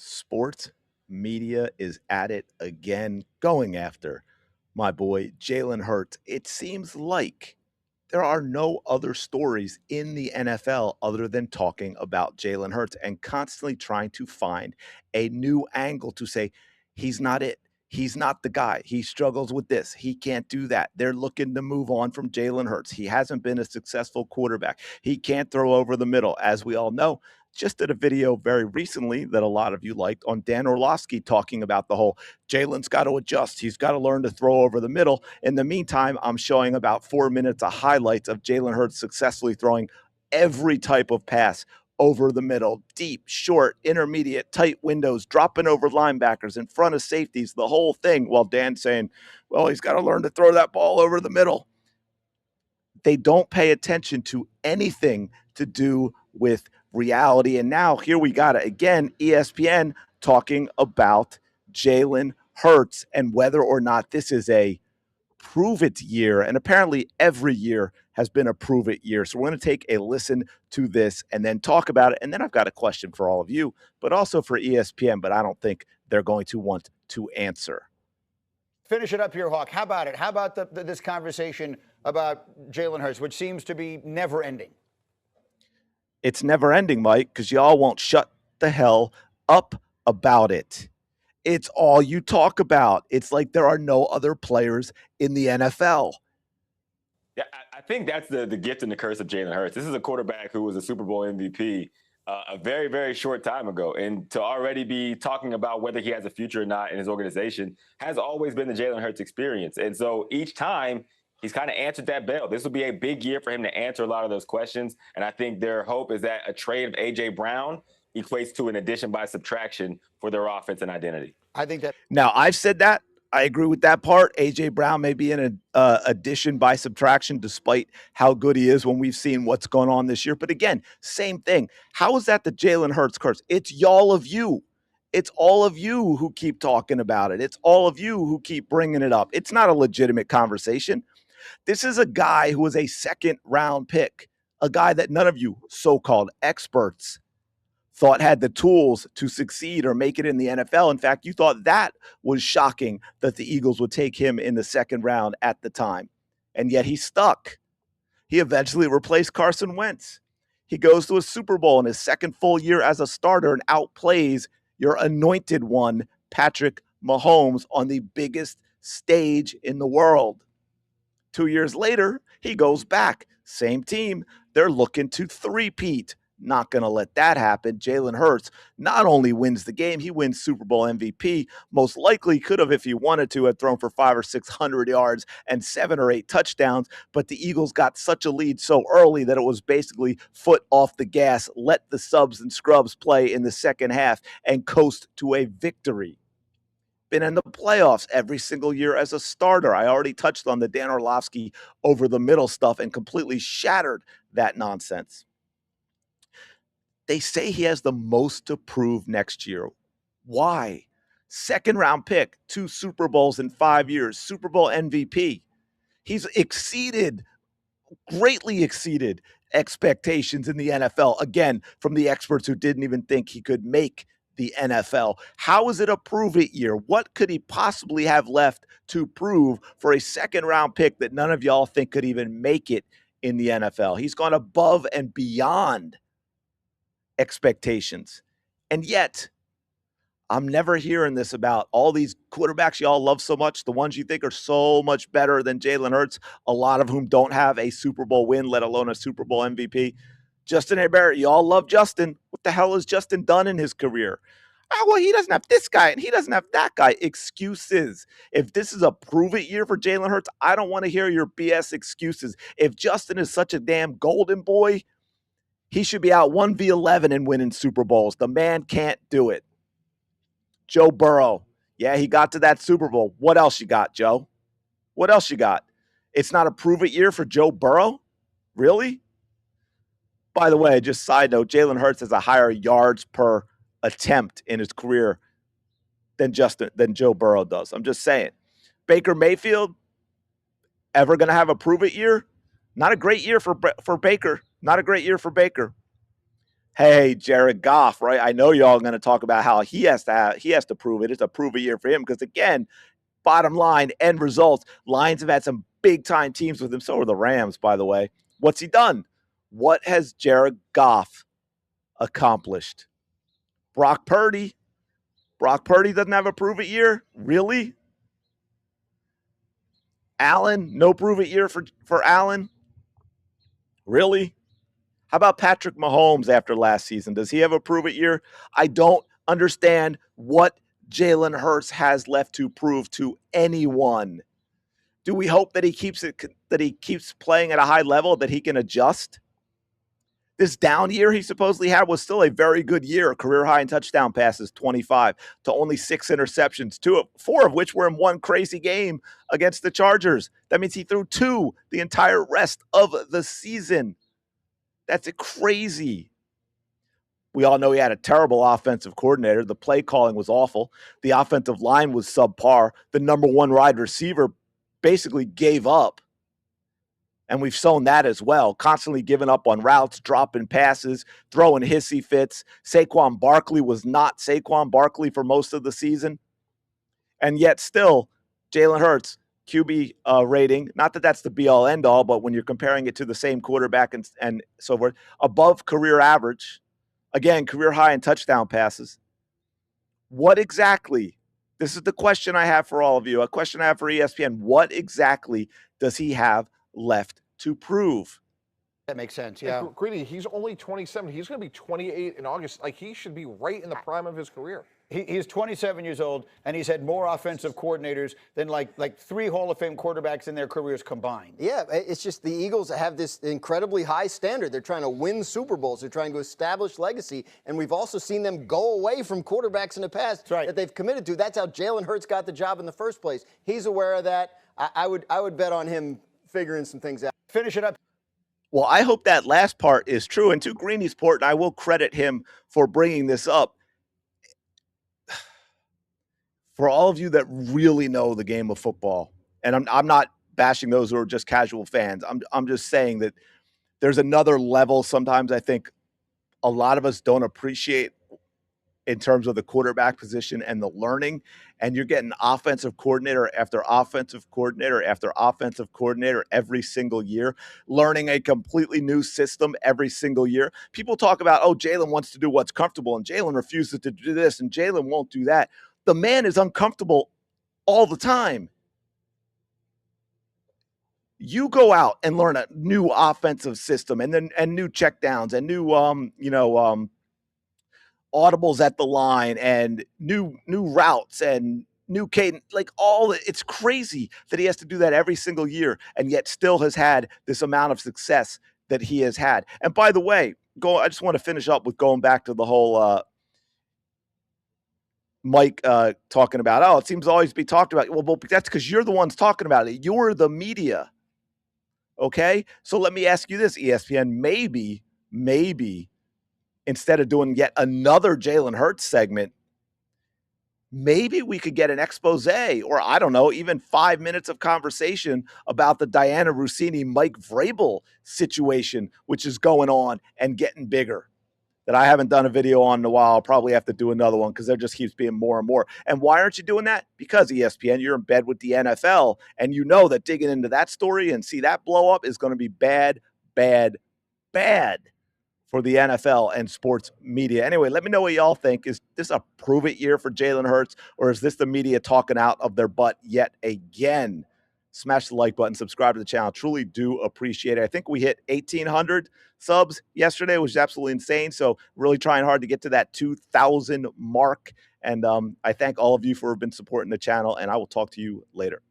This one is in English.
Sports media is at it again, going after my boy Jalen Hurts. It seems like there are no other stories in the NFL other than talking about Jalen Hurts and constantly trying to find a new angle to say, he's not it. He's not the guy. He struggles with this. He can't do that. They're looking to move on from Jalen Hurts. He hasn't been a successful quarterback. He can't throw over the middle. As we all know, just did a video very recently that a lot of you liked on Dan Orlovsky talking about the whole Jalen's got to adjust. He's got to learn to throw over the middle. In the meantime, I'm showing about 4 minutes of highlights of Jalen Hurts successfully throwing every type of pass over the middle, deep, short, intermediate, tight windows, dropping over linebackers in front of safeties, the whole thing, while Dan's saying, well, he's got to learn to throw that ball over the middle. They don't pay attention to anything to do with reality. And now here we got it again, ESPN talking about Jalen Hurts and whether or not this is a prove it year. And apparently every year has been a prove it year. So we're going to take a listen to this and then talk about it. And then I've got a question for all of you, but also for ESPN, but I don't think they're going to want to answer. Finish it up here, Hawk. How about it? How about this conversation about Jalen Hurts, which seems to be never ending? It's never ending, Mike, because y'all won't shut the hell up about it. It's all you talk about. It's like there are no other players in the NFL. Yeah, I think that's the gift and the curse of Jalen Hurts. This is a quarterback who was a Super Bowl MVP a very, very short time ago. And to already be talking about whether he has a future or not in his organization has always been the Jalen Hurts experience. And so each time he's kind of answered that bell. This will be a big year for him to answer a lot of those questions. And I think their hope is that a trade of A.J. Brown equates to an addition by subtraction for their offense and identity. I think that. Now, I've said that. I agree with that part. A.J. Brown may be an addition by subtraction, despite how good he is when we've seen what's going on this year. But again, same thing. How is that the Jalen Hurts curse? It's y'all of you. It's all of you who keep talking about it. It's all of you who keep bringing it up. It's not a legitimate conversation. This is a guy who was a second-round pick, a guy that none of you so-called experts thought had the tools to succeed or make it in the NFL. In fact, you thought that was shocking that the Eagles would take him in the second round at the time. And yet he stuck. He eventually replaced Carson Wentz. He goes to a Super Bowl in his second full year as a starter and outplays your anointed one, Patrick Mahomes, on the biggest stage in the world. 2 years later, he goes back. Same team. They're looking to three-peat. Not going to let that happen. Jalen Hurts not only wins the game, he wins Super Bowl MVP. Most likely could have, if he wanted to, have thrown for 500 or 600 yards and 7 or 8 touchdowns. But the Eagles got such a lead so early that it was basically foot off the gas. Let the subs and scrubs play in the second half and coast to a victory. Been in the playoffs every single year as a starter. I already touched on the Dan Orlovsky over the middle stuff and completely shattered that nonsense. They say he has the most to prove next year. Why? Second round pick, 2 Super Bowls in 5 years, Super Bowl MVP. He's greatly exceeded expectations in the NFL. Again, from the experts who didn't even think he could make the NFL. How is it a prove it year? What could he possibly have left to prove for a second round pick that none of y'all think could even make it in the NFL? He's gone above and beyond expectations. And yet, I'm never hearing this about all these quarterbacks y'all love so much, the ones you think are so much better than Jalen Hurts, a lot of whom don't have a Super Bowl win, let alone a Super Bowl MVP. Justin Hebert, y'all love Justin. What the hell has Justin done in his career? Oh, well, he doesn't have this guy and he doesn't have that guy. Excuses. If this is a prove it year for Jalen Hurts, I don't want to hear your BS excuses. If Justin is such a damn golden boy, he should be out 1v11 and winning Super Bowls. The man can't do it. Joe Burrow. Yeah, he got to that Super Bowl. What else you got, Joe? What else you got? It's not a prove-it year for Joe Burrow? Really? By the way, just side note, Jalen Hurts has a higher yards per attempt in his career than Joe Burrow does. I'm just saying. Baker Mayfield, ever going to have a prove-it year? Not a great year for Baker. Not a great year for Baker. Hey, Jared Goff, right? I know y'all are going to talk about how he has to prove it. It's a prove a year for him because again, bottom line, end results. Lions have had some big time teams with him. So are the Rams, by the way. What's he done? What has Jared Goff accomplished? Brock Purdy. Brock Purdy doesn't have a prove it year? Really? Allen, no prove it year for Allen? Really? How about Patrick Mahomes after last season? Does he have a prove it year? I don't understand what Jalen Hurts has left to prove to anyone. Do we hope that he keeps playing at a high level, that he can adjust? This down year he supposedly had was still a very good year. Career high in touchdown passes, 25 to only 6 interceptions, 4 of which were in one crazy game against the Chargers. That means he threw 2 the entire rest of the season. That's crazy. We all know he had a terrible offensive coordinator. The play calling was awful. The offensive line was subpar. The number one wide receiver basically gave up. And we've shown that as well, constantly giving up on routes, dropping passes, throwing hissy fits. Saquon Barkley was not Saquon Barkley for most of the season. And yet still, Jalen Hurts, QB rating, not that that's the be-all, end-all, but when you're comparing it to the same quarterback and so forth, above career average. Again, career high in touchdown passes. What exactly? This is the question I have for all of you, a question I have for ESPN. What exactly does he have left to prove? That makes sense. Yeah. Greedy, he's only 27. He's going to be 28 in August. Like, he should be right in the prime of his career. He's 27 years old, and he's had more offensive coordinators than like 3 Hall of Fame quarterbacks in their careers combined. Yeah, it's just the Eagles have this incredibly high standard. They're trying to win Super Bowls. They're trying to establish legacy. And we've also seen them go away from quarterbacks in the past that they've committed to. That's how Jalen Hurts got the job in the first place. He's aware of that. I would bet on him figuring some things out. Finish it up. Well, I hope that last part is true. And to Greeny's point, and I will credit him for bringing this up. For all of you that really know the game of football, and I'm not bashing those who are just casual fans. I'm just saying that there's another level sometimes I think a lot of us don't appreciate in terms of the quarterback position and the learning. And you're getting offensive coordinator after offensive coordinator after offensive coordinator every single year, learning a completely new system every single year. People talk about, oh, Jalen wants to do what's comfortable, and Jalen refuses to do this, and Jalen won't do that. The man is uncomfortable all the time. You go out and learn a new offensive system and new checkdowns and new audibles at the line and new routes and new cadence, like it's crazy that he has to do that every single year and yet still has had this amount of success that he has had. And by the way, I just want to finish up with going back to the whole Mike talking about, oh, it seems to always be talked about. Well, that's because you're the ones talking about it. You're the media. Okay? So let me ask you this, ESPN. Maybe, instead of doing yet another Jalen Hurts segment, maybe we could get an expose or, I don't know, even 5 minutes of conversation about the Diana Rossini, Mike Vrabel situation, which is going on and getting bigger. That I haven't done a video on in a while. I'll probably have to do another one because there just keeps being more and more. And why aren't you doing that? Because ESPN, you're in bed with the NFL, and you know that digging into that story and see that blow up is going to be bad for the NFL and sports media. Anyway, let me know what y'all think. Is this a prove it year for Jalen Hurts, or is this the media talking out of their butt yet again? Smash the like button, subscribe to the channel. Truly do appreciate it. I think we hit 1,800 subs yesterday, which is absolutely insane. So really trying hard to get to that 2,000 mark. And I thank all of you for been supporting the channel, and I will talk to you later.